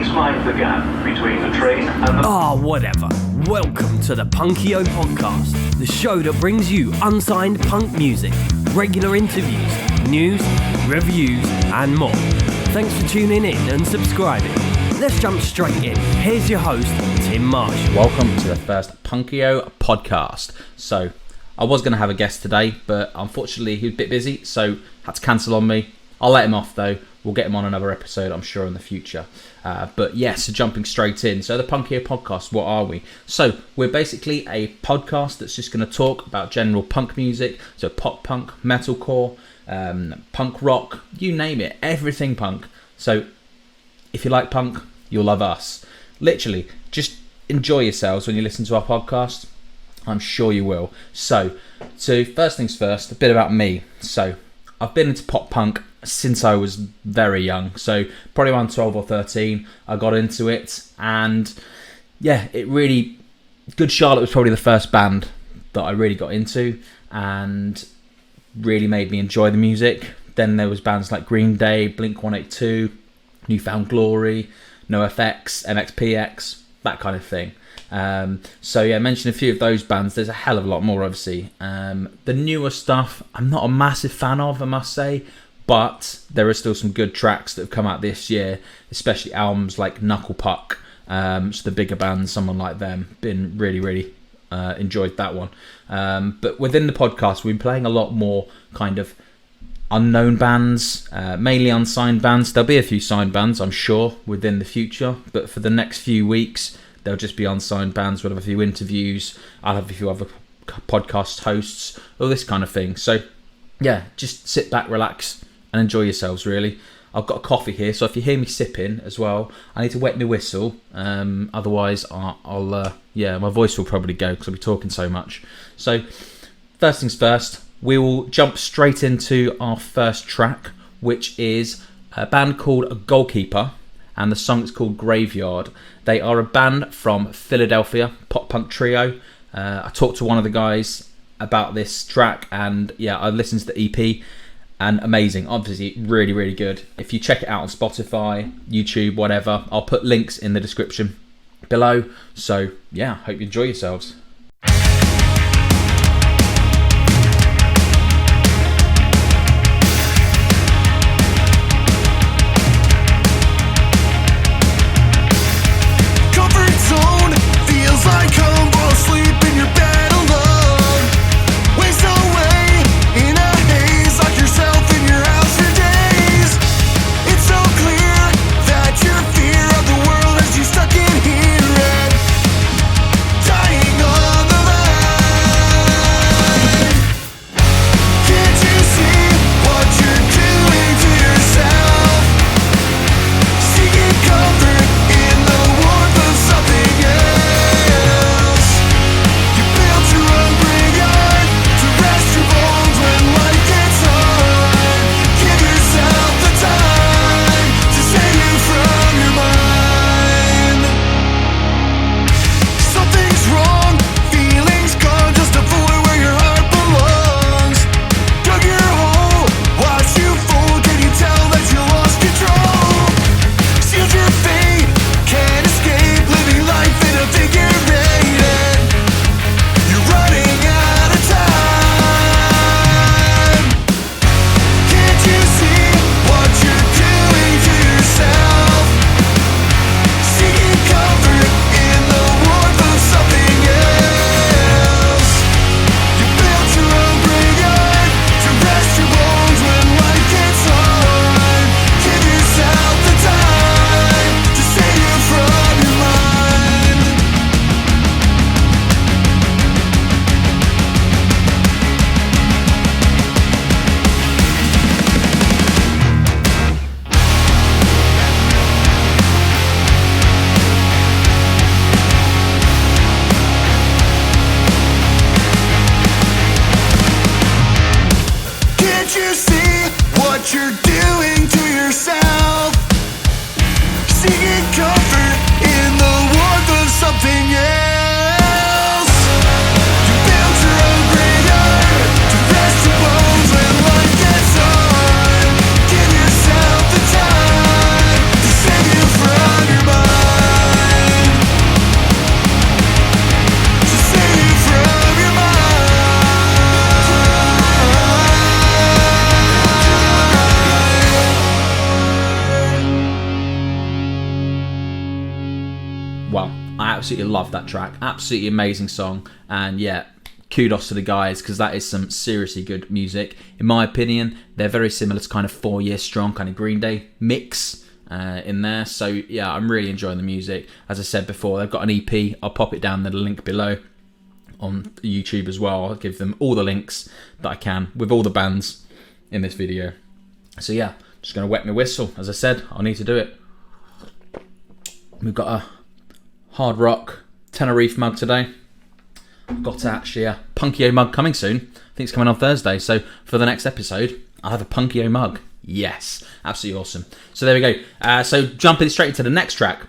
Please mind the gap between the train and the... Whatever. Welcome to the Punkio Podcast, the show that brings you unsigned punk music, regular interviews, news, reviews, and more. Thanks for tuning in and subscribing. Let's jump straight in. Here's your host, Tim Marshall. Welcome to the first Punkio Podcast. So, I was going to have a guest today, but unfortunately he was a bit busy, so had to cancel on me. I'll let him off though. We'll get him on another episode, I'm sure, in the future. But yes, jumping straight in. So the Punkio Podcast, what are we? So we're basically a podcast that's just going to talk about general punk music. So pop punk, metalcore, punk rock, you name it, everything punk. So if you like punk, you'll love us. Literally, just enjoy yourselves when you listen to our podcast. I'm sure you will. So first things first, a bit about me. So I've been into pop punk since I was very young, so probably around 12 or 13 I got into it, and yeah, it really, Good Charlotte was probably the first band that I really got into and really made me enjoy the music. Then there was bands like Green Day, Blink-182, Newfound Glory, NoFX, MXPX, that kind of thing. So yeah, mention a few of those bands. There's a hell of a lot more, obviously. The newer stuff I'm not a massive fan of, I must say, but there are still some good tracks that have come out this year, especially albums like Knuckle Puck, so the bigger bands, someone like them, been really enjoyed that one. But within the podcast, we've been playing a lot more kind of unknown bands, mainly unsigned bands. There'll be a few signed bands, I'm sure, within the future, but for the next few weeks they'll just be unsigned bands. We'll have a few interviews, I'll have a few other podcast hosts, all this kind of thing. So yeah, just sit back, relax and enjoy yourselves, really. I've got a coffee here, so if you hear me sipping as well, I need to wet my whistle, otherwise I'll my voice will probably go because I'll be talking so much. So first things first, we will jump straight into our first track, which is a band called Goalkeeper, and the song is called Graveyard. They are a band from Philadelphia, pop punk trio. I talked to one of the guys about this track, and yeah, I listened to the EP, and amazing, obviously really good. If you check it out on Spotify, YouTube, whatever, I'll put links in the description below. So yeah, hope you enjoy yourselves. Your well, I absolutely love that track. Absolutely amazing song. And yeah, kudos to the guys, because that is some seriously good music. In my opinion, they're very similar to kind of 4 Year Strong, kind of Green Day mix in there. So yeah, I'm really enjoying the music. As I said before, they've got an EP. I'll pop it down in the link below on YouTube as well. I'll give them all the links that I can with all the bands in this video. So yeah, just going to wet my whistle. As I said, I'll need to do it. We've got a Hard Rock Tenerife mug today. I've got actually a Punkio mug coming soon. I think it's coming on Thursday. So for the next episode, I'll have a Punkio mug. Yes, absolutely awesome. So there we go. So jumping straight into the next track.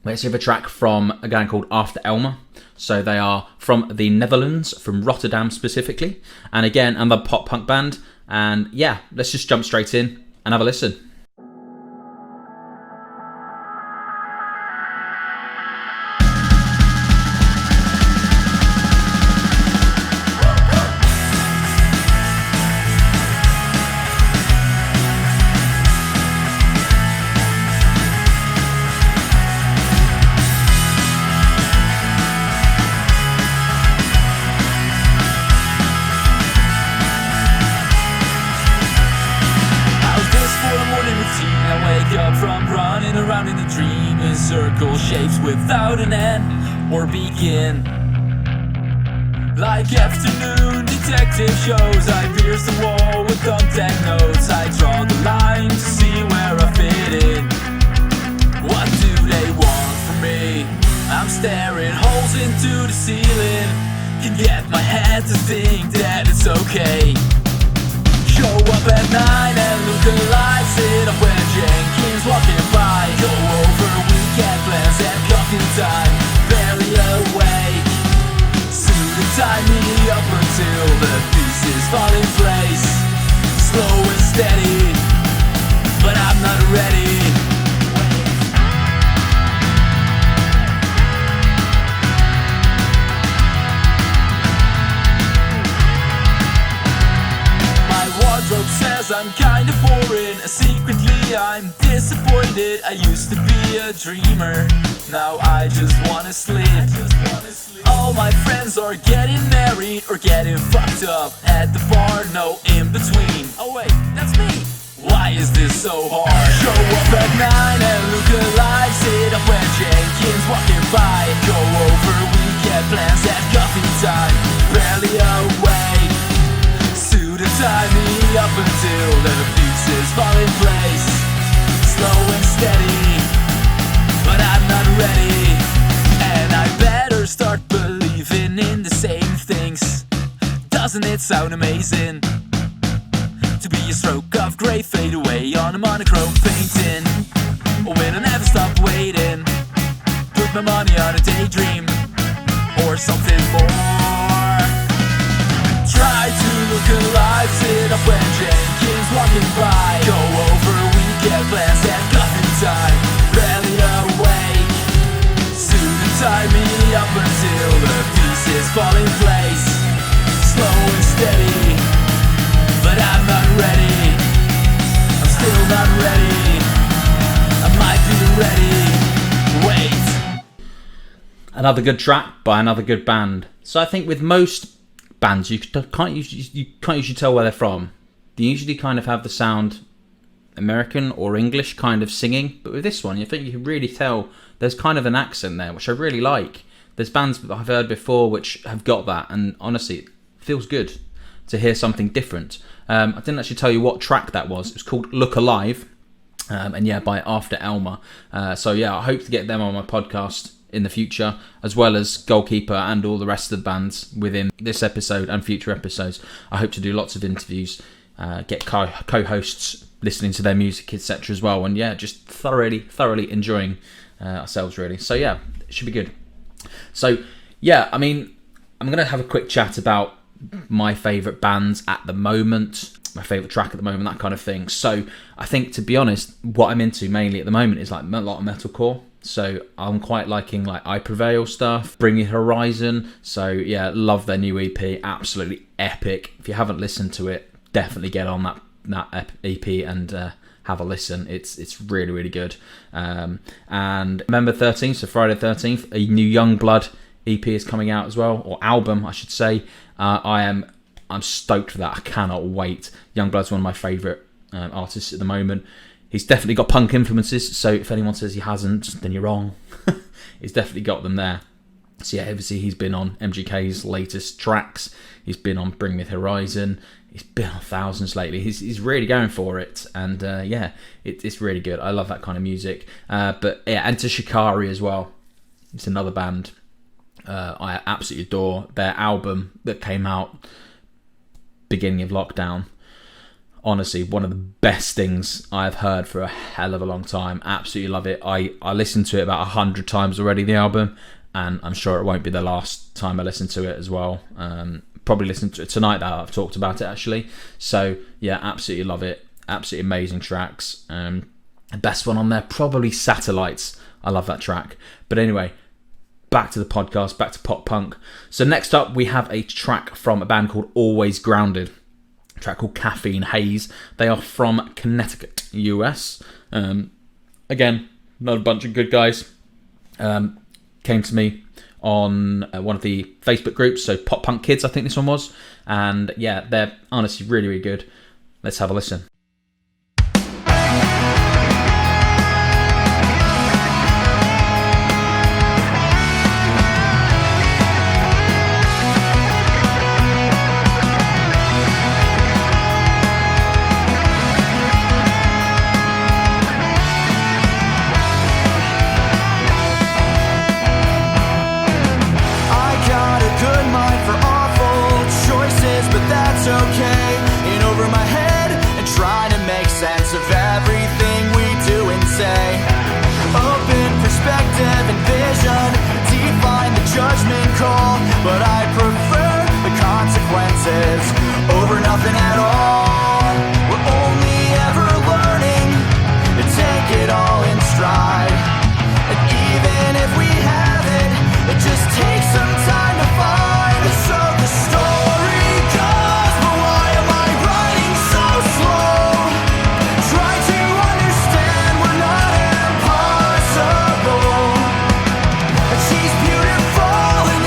Let's have a track from a guy called After Elmer. So they are from the Netherlands, from Rotterdam specifically. And again, another pop punk band. And yeah, let's just jump straight in and have a listen. Circle shapes without an end or begin. Like afternoon detective shows, I pierce the wall with contact notes. I draw the line to see where I fit in. What do they want from me? I'm staring holes into the ceiling. Can get my head to think that it's okay. Show up at 9 and look alive. Sit up when Jenkins walking by. Go over weekend plans and coffee time. Barely awake. Suit and tie me up until the pieces fall in place. Slow and steady, but I'm not ready. Says I'm kinda boring. Secretly I'm disappointed. I used to be a dreamer, now I just wanna sleep. All my friends are getting married or getting fucked up at the bar, no in between. Oh wait, that's me. Why is this so hard? Show up at 9 and look alive. Sit up when Jenkins walking by. Go over weekend plans at coffee time. Barely awake. Suit and tie me up until the pieces fall in place. Slow and steady, but I'm not ready. And I better start believing in the same things. Doesn't it sound amazing? To be a stroke of grey fade away on a monochrome painting. Or when I never stop waiting. Put my money on a daydream or something more. Try to look alive, sit up when Jenkins walking by. Go over weekend plans and coffee time. Barely awake. Suit and tie me up until the pieces fall in place. Slow and steady, but I'm not ready. I'm still not ready. I might be ready. Wait. Another good track by another good band. So I think with most bands, you can't usually tell where they're from. They usually kind of have the sound American or English kind of singing, but with this one, you think you can really tell there's kind of an accent there, which I really like. There's bands that I've heard before which have got that, and honestly, it feels good to hear something different. I didn't actually tell you what track that was. It was called Look Alive, and yeah, by After Elmer. So yeah, I hope to get them on my podcast in the future, as well as Goalkeeper and all the rest of the bands within this episode and future episodes. I hope to do lots of interviews, get co-hosts listening to their music, etc. as well, and yeah, just thoroughly enjoying ourselves really. So yeah, it should be good. So yeah, I mean, I'm going to have a quick chat about my favourite bands at the moment, my favourite track at the moment, that kind of thing. So I think, to be honest, what I'm into mainly at the moment is like a lot of metalcore. So I'm quite liking like I Prevail stuff, Bring It Horizon. So yeah, love their new EP, absolutely epic. If you haven't listened to it, definitely get on that EP and have a listen. It's really, really good. And November 13th, so Friday 13th, a new Youngblood EP is coming out as well, or album, I should say. I'm stoked for that. I cannot wait. Youngblood's one of my favourite artists at the moment. He's definitely got punk influences, so if anyone says he hasn't, then you're wrong. He's definitely got them there. So yeah, obviously he's been on MGK's latest tracks. He's been on Bring Me the Horizon. He's been on Thousands lately. He's really going for it, and it's really good. I love that kind of music. But yeah, and to Shikari as well. It's another band I absolutely adore. Their album that came out beginning of lockdown. Honestly, one of the best things I've heard for a hell of a long time. Absolutely love it. I listened to it about 100 times already, the album, and I'm sure it won't be the last time I listen to it as well. Probably listen to it tonight that I've talked about it, actually. So yeah, absolutely love it. Absolutely amazing tracks. The best one on there, probably Satellites. I love that track. But anyway, back to the podcast, back to pop punk. So next up, we have a track from a band called Always Grounded. Track called Caffeine, Haze. They are from Connecticut, US. Again, another bunch of good guys. Came to me on one of the Facebook groups, so Pop Punk Kids, I think this one was. And yeah, they're honestly really, really good. Let's have a listen. Okay, in over my head and trying to make sense of everything we do and say. Open perspective and vision, define the judgment call, but I prefer the consequences over nothing at all. We're only ever learning to take it all in stride, and even if we have it, it just takes some time to find. So the story goes, but why am I writing so slow? Try to understand we're not impossible. And she's beautiful and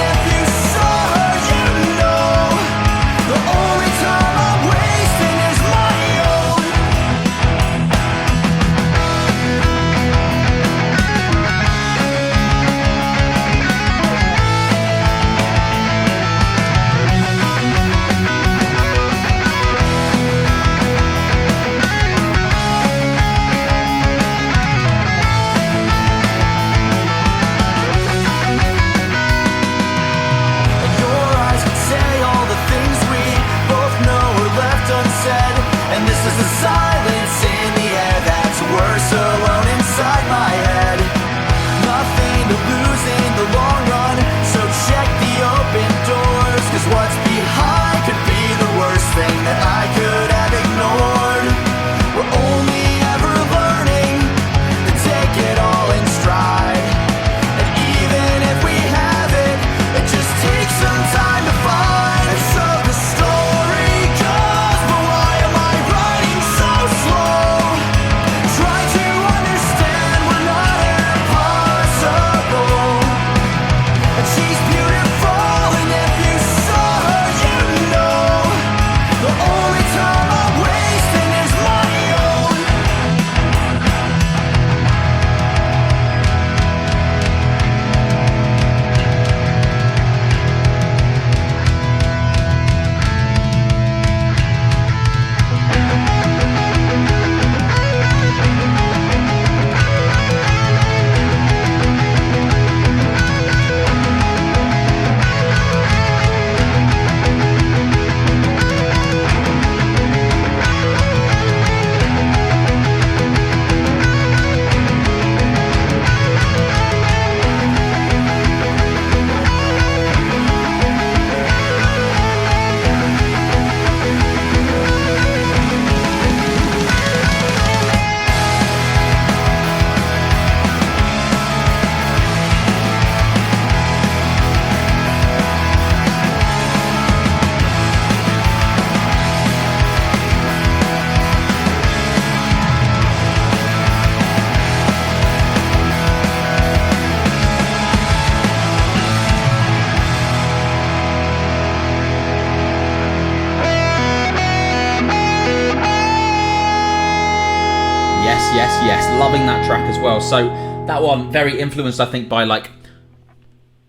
track as well. So that one, very influenced, I think, by like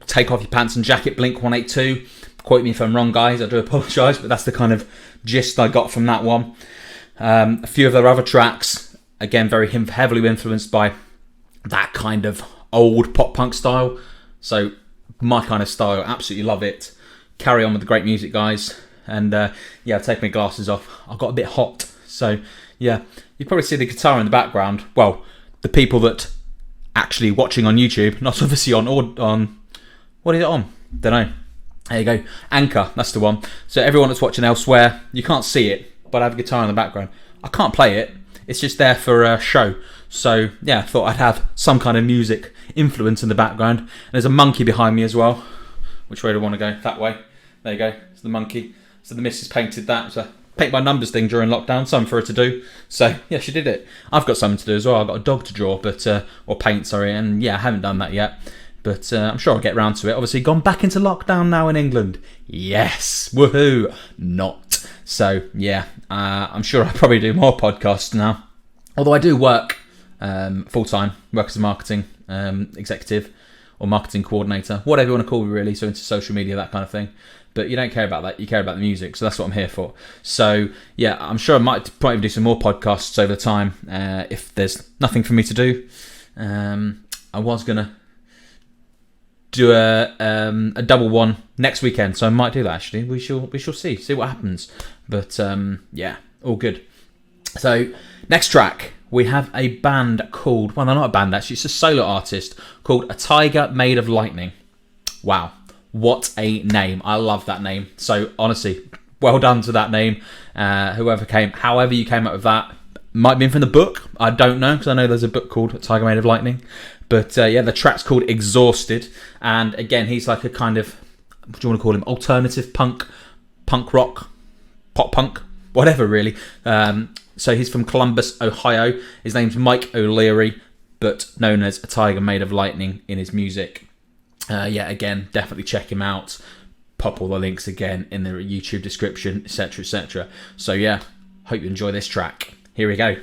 Take Off Your Pants and Jacket, Blink 182. Quote me if I'm wrong, guys, I do apologise, but that's the kind of gist I got from that one. A few of their other tracks, again, very heavily influenced by that kind of old pop punk style. So my kind of style, absolutely love it. Carry on with the great music, guys. And yeah, I've taken my glasses off. I got a bit hot. So yeah, you probably see the guitar in the background. Well, the people that actually watching on YouTube, not obviously on what is it on? Don't know. There you go. Anchor, that's the one. So everyone that's watching elsewhere, you can't see it, but I have a guitar in the background. I can't play it. It's just there for a show. So yeah, I thought I'd have some kind of music influence in the background. And there's a monkey behind me as well. Which way do I want to go? That way. There you go. It's the monkey. So the missus painted that. It's a paint by numbers thing during lockdown. Something for her to do. So yeah, she did it. I've got something to do as well. I've got a dog to draw, or paint, sorry. And yeah, I haven't done that yet. But I'm sure I'll get round to it. Obviously, gone back into lockdown now in England. Yes, woohoo! Not. So yeah, I'm sure I'll probably do more podcasts now. Although I do work full time, work as a marketing executive or marketing coordinator, whatever you want to call me, really. So into social media, that kind of thing. But you don't care about that. You care about the music. So that's what I'm here for. So yeah, I'm sure I might probably do some more podcasts over time if there's nothing for me to do. I was gonna do a double one next weekend, so I might do that. Actually, we shall see what happens. But yeah, all good. So next track, we have a band called, well, they're not a band actually, it's a solo artist called A Tiger Made of Lightning. Wow, what a name! I love that name. So honestly, well done to that name. However you came up with that, might have been from the book. I don't know, because I know there's a book called A Tiger Made of Lightning. But yeah, the track's called Exhausted. And again, he's like a kind of, what do you want to call him? Alternative punk rock, pop punk, whatever really. So he's from Columbus, Ohio. His name's Mike O'Leary, but known as A Tiger Made of Lightning in his music. Yeah, again, definitely check him out. Pop all the links again in the YouTube description, etc., etc. So yeah, hope you enjoy this track. Here we go.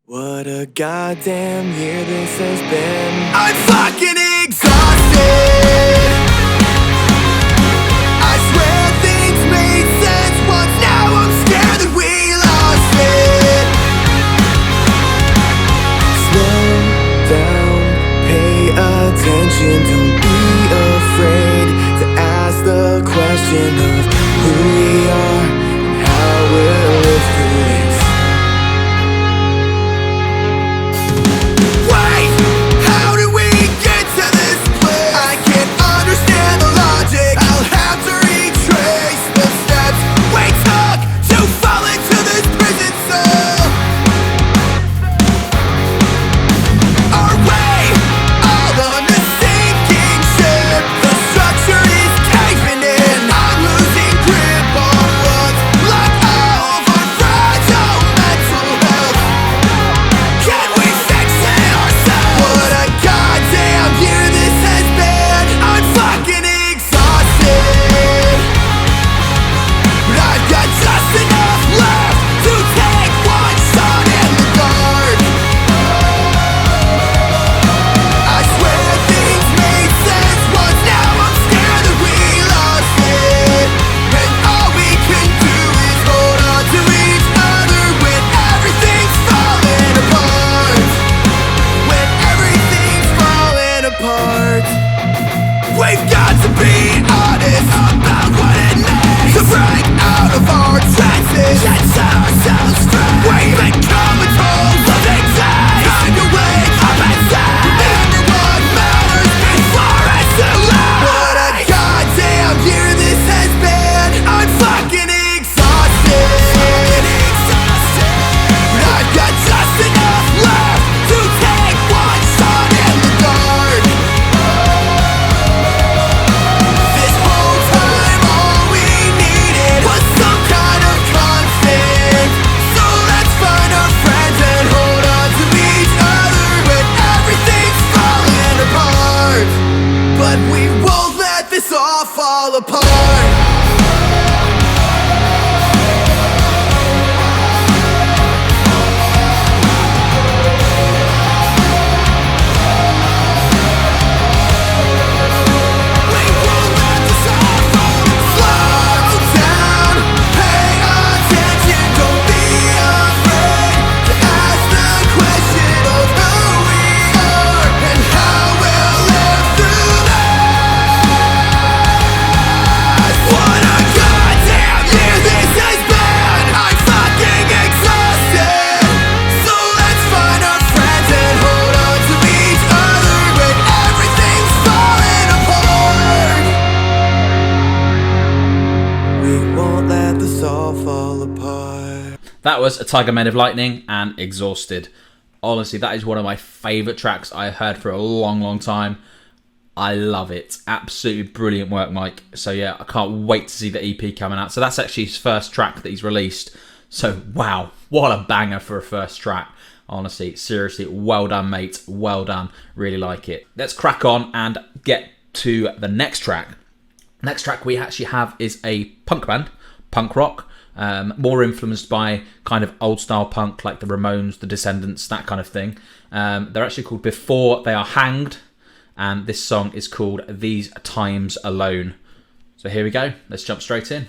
What a goddamn year this has been. I'm fucking exhausted. I swear things made sense once. Now I'm scared that we lost it. Slow down, pay attention. Don't be afraid to ask the question of who we are and how we'll live through this. That was A Tiger Made of Lightning and Exhausted. Honestly, that is one of my favourite tracks I've heard for a long, long time. I love it. Absolutely brilliant work, Mike. So yeah, I can't wait to see the EP coming out. So that's actually his first track that he's released. So wow, what a banger for a first track. Honestly, seriously, well done, mate. Well done. Really like it. Let's crack on and get to the next track. Next track we actually have is a punk band, punk rock. More influenced by kind of old style punk like the Ramones, the Descendants, that kind of thing. They're actually called Before They Are Hanged. And this song is called These Times Alone. So here we go. Let's jump straight in.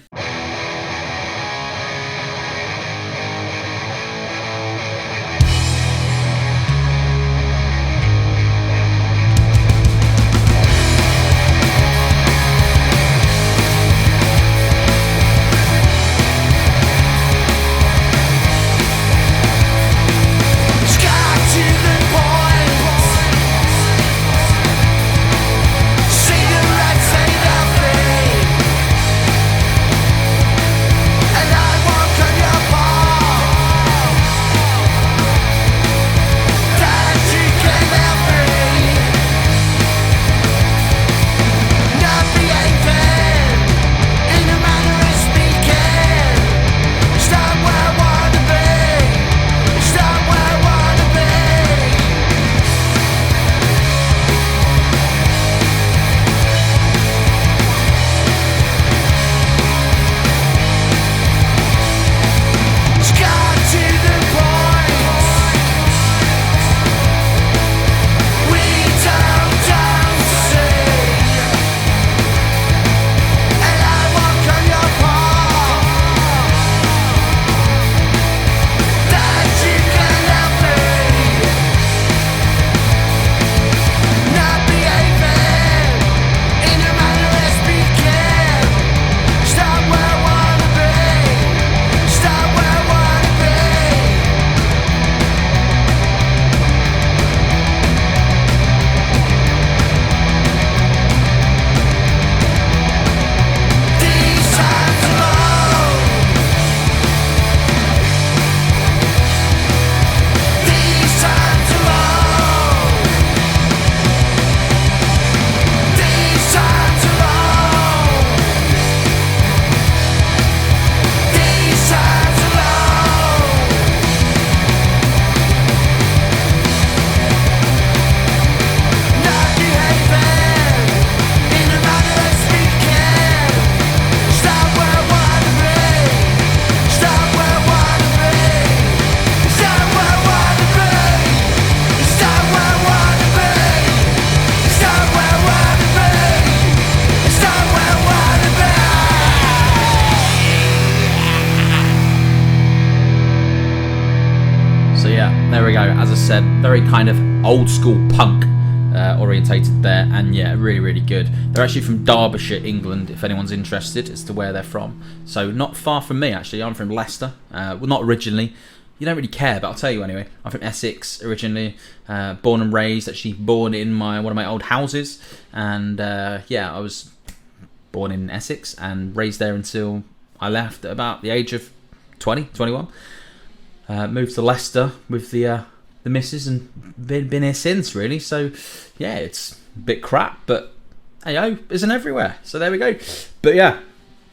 There we go. As I said, very kind of old school punk orientated there, and yeah, really, really good. They're actually from Derbyshire, England, if anyone's interested as to where they're from. So not far from me, actually. I'm from Leicester. Well, not originally. You don't really care, but I'll tell you anyway. I'm from Essex originally, born and raised. Actually, born in one of my old houses, and yeah, I was born in Essex and raised there until I left at about the age of 20, 21. Moved to Leicester with the missus and been here since, really. So yeah, it's a bit crap, but hey ho, isn't everywhere. So there we go. But yeah,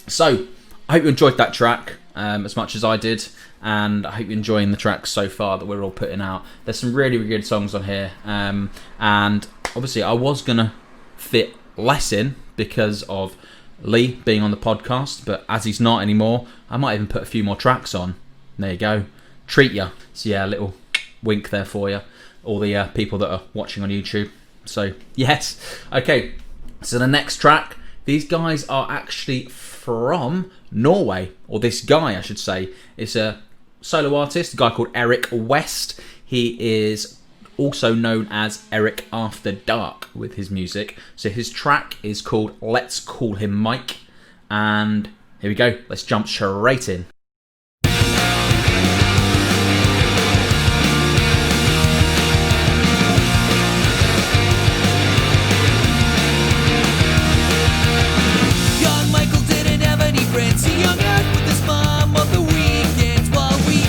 so I hope you enjoyed that track as much as I did, and I hope you're enjoying the tracks so far that we're all putting out. There's some really, really good songs on here, and obviously I was gonna fit less in because of Lee being on the podcast, but as he's not anymore, I might even put a few more tracks on. There you go. Treat ya. So yeah, a little wink there for you, all the people that are watching on YouTube. So yes, okay. So the next track, these guys are actually from Norway, or this guy, I should say, is a solo artist, a guy called Erik West. He is also known as Erik After Dark with his music. So his track is called Let's Call Him Mike, and here we go. Let's jump straight in. Young Michael didn't have any friends. He hung out with his mom on the weekends while we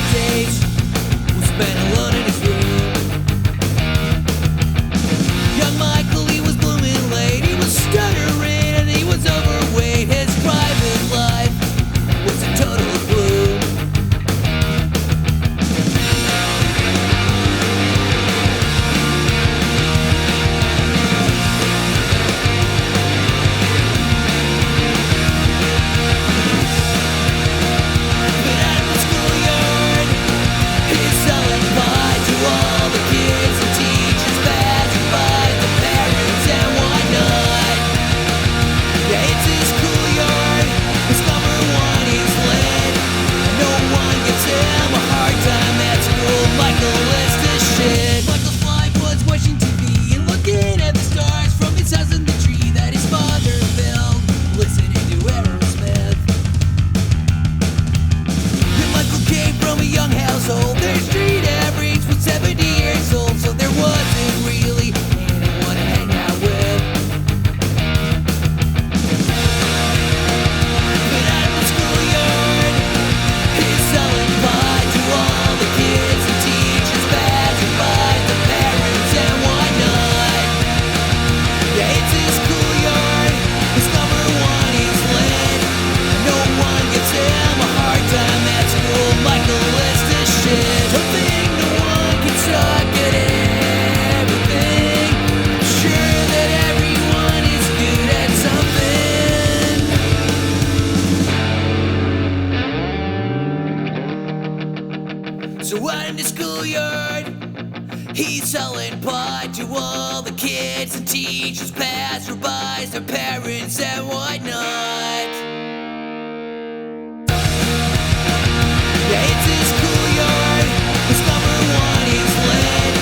teachers, passerbys, their parents and whatnot. Yeah, it's a schoolyard, it's number one is lit.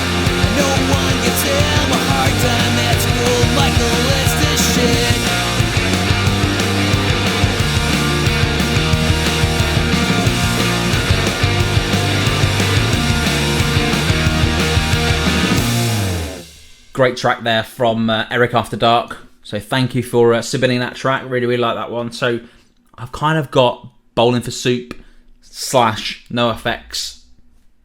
No one gives him a hard time at school, Michael is the shit. Great track there from Erik After Dark. So thank you for submitting that track. Really, really like that one. So I've kind of got Bowling for Soup / NoFX.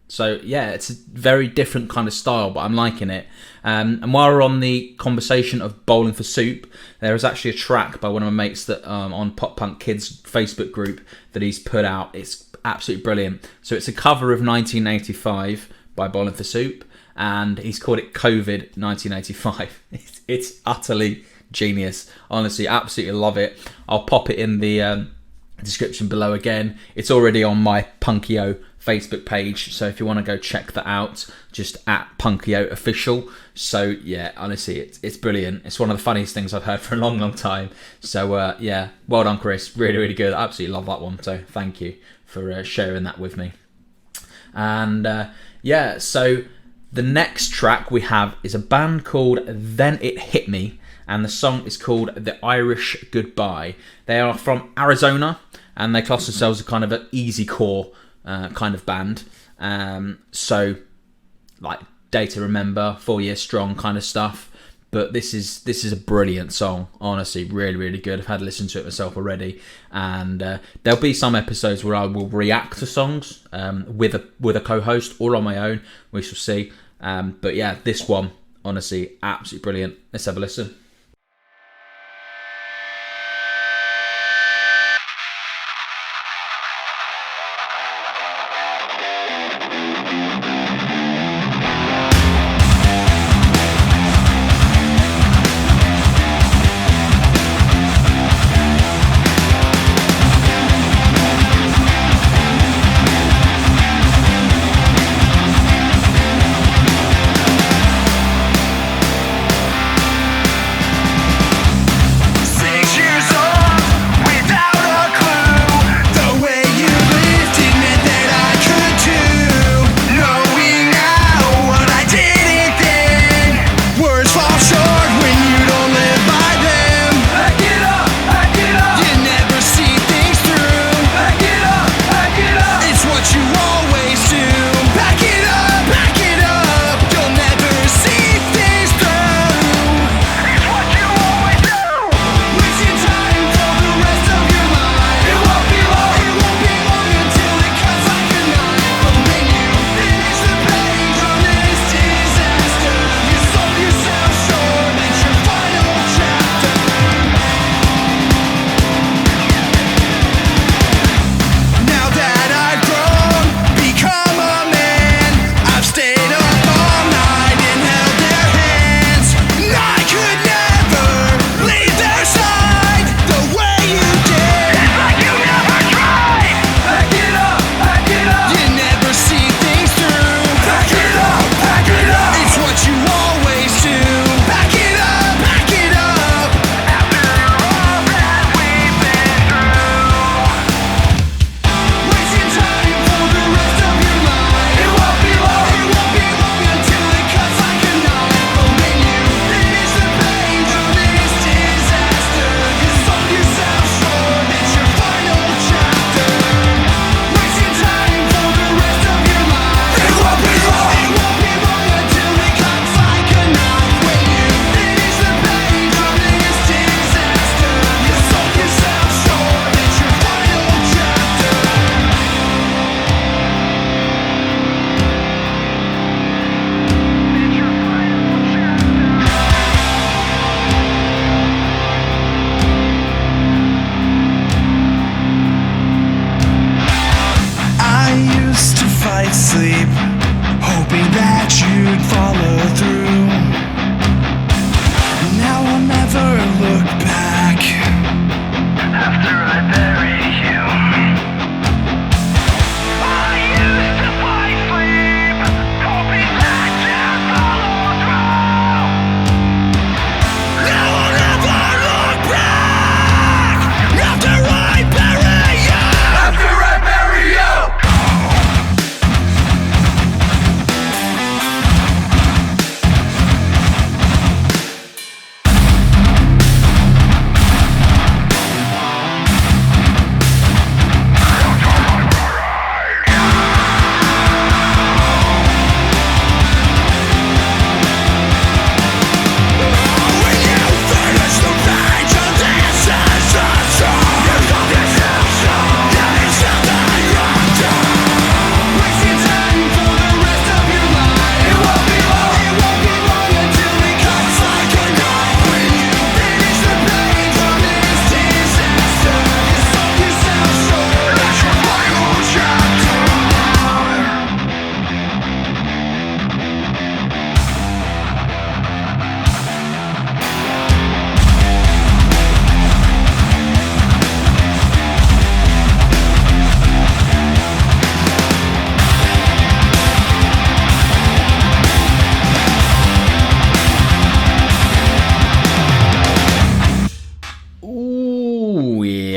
So yeah, it's a very different kind of style, but I'm liking it. And while we're on the conversation of Bowling for Soup, there is actually a track by one of my mates that on Pop Punk Kids Facebook group that he's put out. It's absolutely brilliant. So it's a cover of 1985 by Bowling for Soup, and he's called it COVID 1985. It's utterly genius. Honestly, absolutely love it. I'll pop it in the description below again. It's already on my Punkio Facebook page, so if you want to go check that out, just at Punkio Official. So yeah, honestly, it's brilliant. It's one of the funniest things I've heard for a long, long time. So yeah, well done, Chris. Really, really good. I absolutely love that one. So thank you for sharing that with me. And yeah, so the next track we have is a band called Then It Hit Me, and the song is called The Irish Goodbye. They are from Arizona, and they class themselves as kind of an easy core kind of band. So like Day to Remember, 4 Years Strong kind of stuff. But this is a brilliant song. Honestly, really, really good. I've had to listen to it myself already, and there'll be some episodes where I will react to songs with a co-host or on my own. We shall see. But yeah, this one, honestly, absolutely brilliant. Let's have a listen.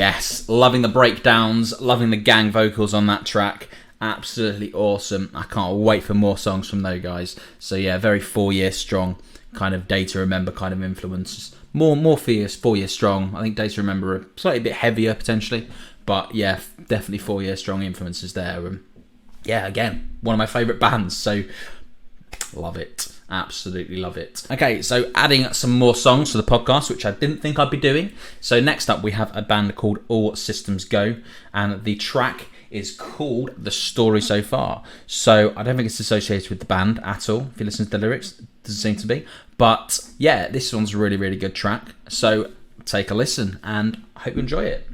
Yes, loving the breakdowns, loving the gang vocals on that track. Absolutely awesome. I can't wait for more songs from those guys. So yeah, very 4 Year Strong kind of Day to Remember kind of influences. More fierce, 4 Year Strong. I think Day to Remember are slightly a bit heavier potentially. But yeah, definitely 4 Year Strong influences there. Yeah, again, one of my favourite bands. So love it. Absolutely love it. Okay, so adding some more songs to the podcast, which I didn't think I'd be doing. So next up we have a band called All Systems Go, and the track is called The Story So Far. So I don't think it's associated with the band at all. If you listen to the lyrics, it doesn't seem to be. But yeah, this one's a really, really good track. So take a listen and I hope you enjoy it.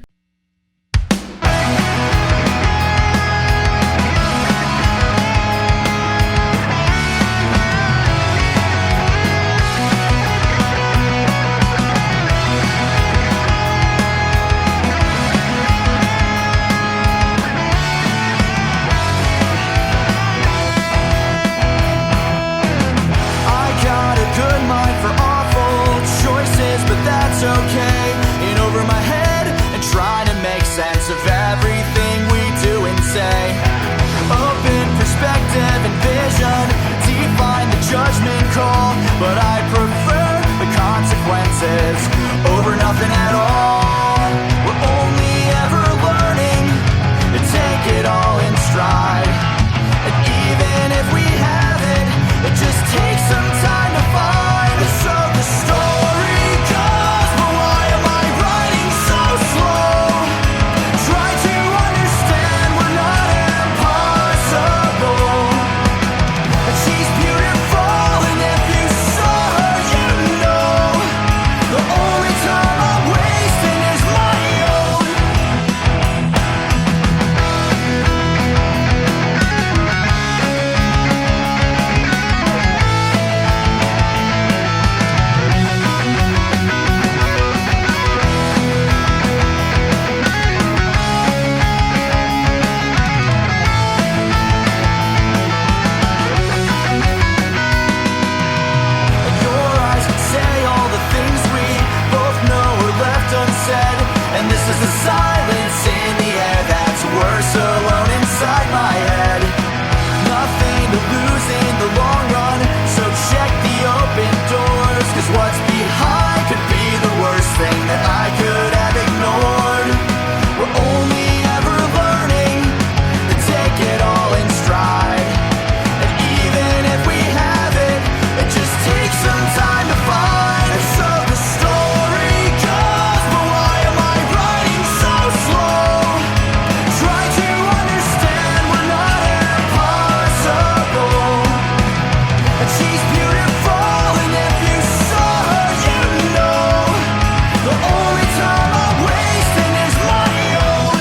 Okay, in over my head and trying to make sense of everything we do and say. Open perspective and vision, define the judgment call, but I prefer the consequences over nothing at all. We're only ever learning to take it all in stride, and even if we have it, it just takes some time to find. So the story goes, but why am I writing so slow? Try to understand we're not impossible. And she's beautiful, and if you saw her, you know the only time I'm wasting is my own. And this is the silence in the air that's worse alone inside my head. Nothing to lose in the long run, so check the open doors, 'cause what's behind could be the worst thing that I could have ignored. We're only ever learning to take it all in stride, and even if we have it, it just takes some time to find. And so the story goes, but why am I writing so slow? Try to understand we're not impossible. And she's beautiful, and if you saw her, you know the only time I'm wasting is my own.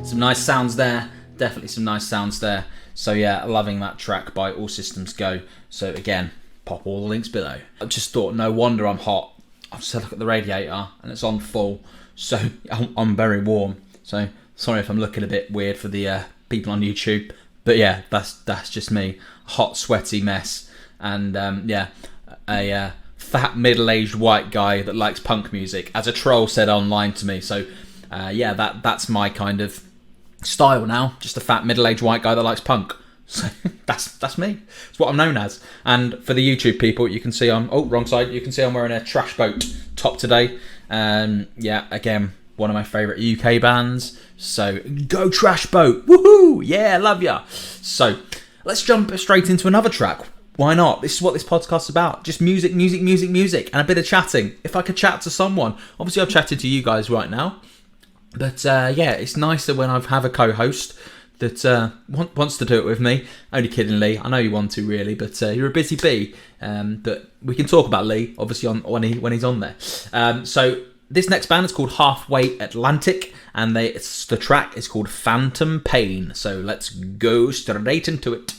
Some nice sounds there. Definitely some nice sounds there. So yeah, loving that track by All Systems Go. So again, pop all the links below. I just thought, no wonder I'm hot. I've just had a look at the radiator and it's on full. So I'm very warm. So sorry if I'm looking a bit weird for the people on YouTube. But yeah, that's just me. Hot, sweaty mess. And yeah, a fat middle-aged white guy that likes punk music, as a troll said online to me. So yeah, that's my kind of style now, just a fat middle-aged white guy that likes punk. So that's me. It's what I'm known as. And for the YouTube people, you can see wrong side. You can see I'm wearing a Trash Boat top today. Yeah, again, one of my favourite UK bands. So go Trash Boat! Woohoo! Yeah, love ya. So let's jump straight into another track. Why not? This is what this podcast's about. Just music, and a bit of chatting. If I could chat to someone, obviously I've chatted to you guys right now. But yeah, it's nicer when I have a co-host that wants to do it with me. Only kidding, Lee. I know you want to, really, but you're a busy bee. But we can talk about Lee, obviously, when he's on there. So this next band is called Halfway Atlantic, and the track is called Phantom Pain. So let's go straight into it.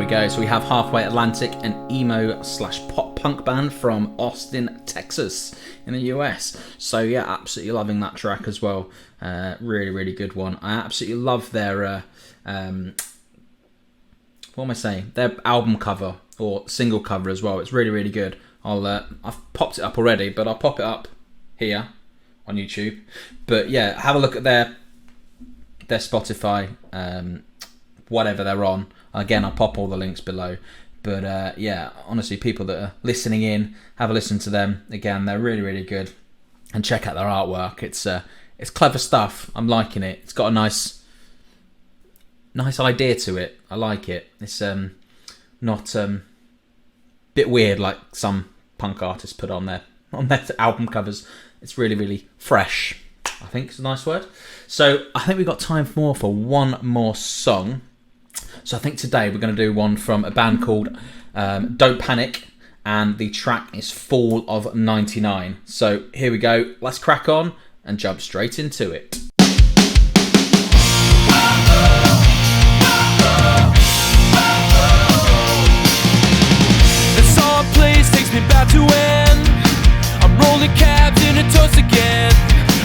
Go. So we have Halfway Atlantic, an emo/pop punk band from Austin, Texas in the US. So yeah, absolutely loving that track as well. Really good one. I absolutely love their what am I saying? Their album cover or single cover as well. It's really good. I've popped it up already, but I'll pop it up here on YouTube. But yeah, have a look at their Spotify, whatever they're on. Again, I'll pop all the links below. But yeah, honestly, people that are listening in, have a listen to them. Again, they're really, really good. And check out their artwork. It's clever stuff. I'm liking it. It's got a nice idea to it. I like it. It's not bit weird like some punk artists put on their album covers. It's really, really fresh, I think is a nice word. So I think we've got time for one more song. So I think today we're going to do one from a band called Don't Panic, and the track is Fall of 99. So here we go. Let's crack on and jump straight into it. The song plays, takes me back to when I'm rolling cabs in a toast again.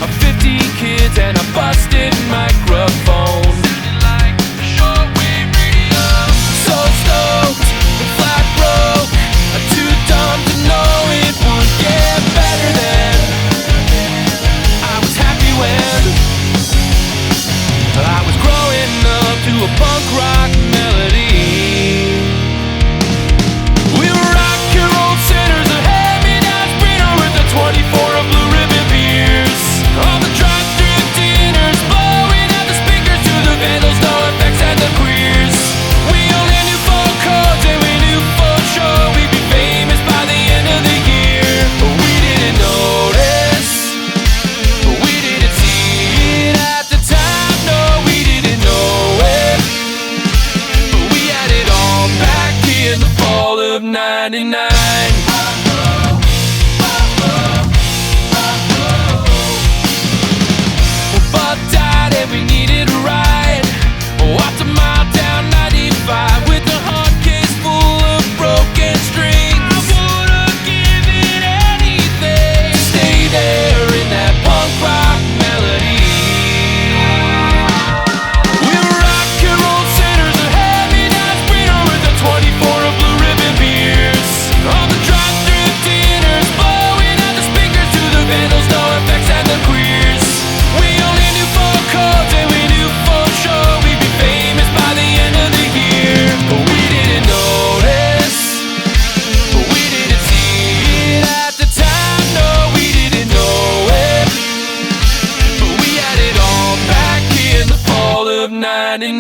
I'm 50 kids and a busted microphone. Sounding like a shortwave radio. So stoked, the flat broke. I'm too dumb to know it would get better than. I was happy when I was growing up to a punk rock melody. We were rock and roll sinners, a hand-me-down sprinter with a 24 of blue ribbon beers. All the drive-through dinners, blowing out the speakers to the vandals, no effects and the queers. We only knew four chords and we knew for sure we'd be famous by the end of the year. But we didn't notice, but we didn't see it at the time. No, we didn't know it, but we had it all back in the fall of 99. But died and we needed a ride. Walked a mile down 95 with a hard case full of broken strings. I would've given anything to stay there in that punk rock melody. We were rock and roll sinners, a hand-me-down sprinter with a 24 of blue ribbon beers. All the drive-through dinners, blowing out the speakers to the vandals, no effects and the queers. We only knew four chords and we knew for sure we'd be famous by the end of the year. But we didn't notice, but we didn't see it at the time. No, we didn't know it, but we had it all back in the fall of 99.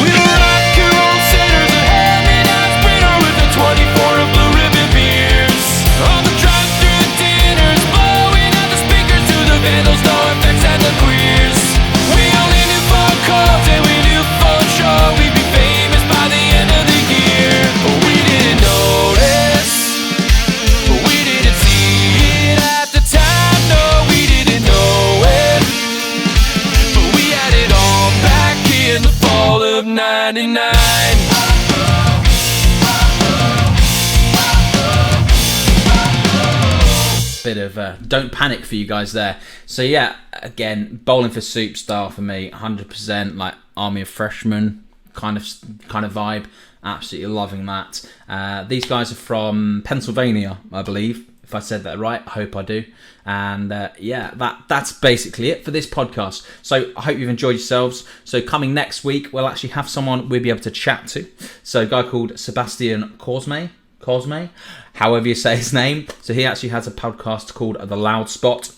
We were rock and roll sinners, a hand-me-down sprinter with a 24 of blue ribbon beers. All the drive-through dinners, blowing out the speakers to the vandals, no effects and the queers. We only knew four chords and we knew for sure we'd be famous by the end of the year. But we didn't notice, but we didn't see it at the time. No, we didn't know it, but we had it all back in the fall of 99. Bit of Don't Panic for you guys there. So yeah, again, Bowling for Soup style for me, 100%, like Army of Freshmen kind of vibe. Absolutely loving that. These guys are from Pennsylvania, I believe. If I said that right, I hope I do. And yeah, that's basically it for this podcast. So I hope you've enjoyed yourselves. So coming next week, we'll actually have someone we'll be able to chat to. So a guy called Sebastian Cosme, however you say his name. So he actually has a podcast called The Loud Spot,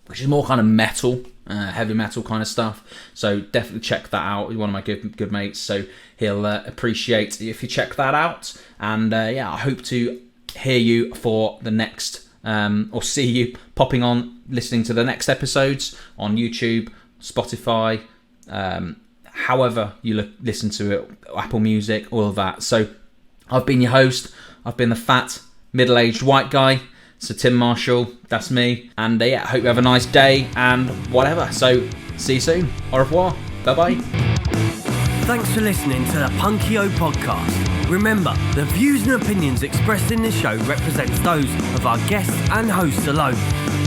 which is more kind of metal, heavy metal kind of stuff. So definitely check that out. He's one of my good mates, so he'll appreciate if you check that out. And yeah, I hope to hear you for the next, or see you popping on, listening to the next episodes on YouTube, Spotify, however you listen to it, Apple Music, all of that. So I've been your host. I've been the fat, middle-aged white guy. So Tim Marshall, that's me. And yeah, I hope you have a nice day and whatever. So See you soon. Au revoir. Bye-bye. Thanks for listening to the Punkio Podcast. Remember, the views and opinions expressed in this show represents those of our guests and hosts alone.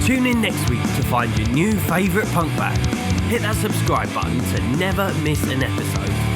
Tune in next week to find your new favourite punk band. Hit that subscribe button to never miss an episode.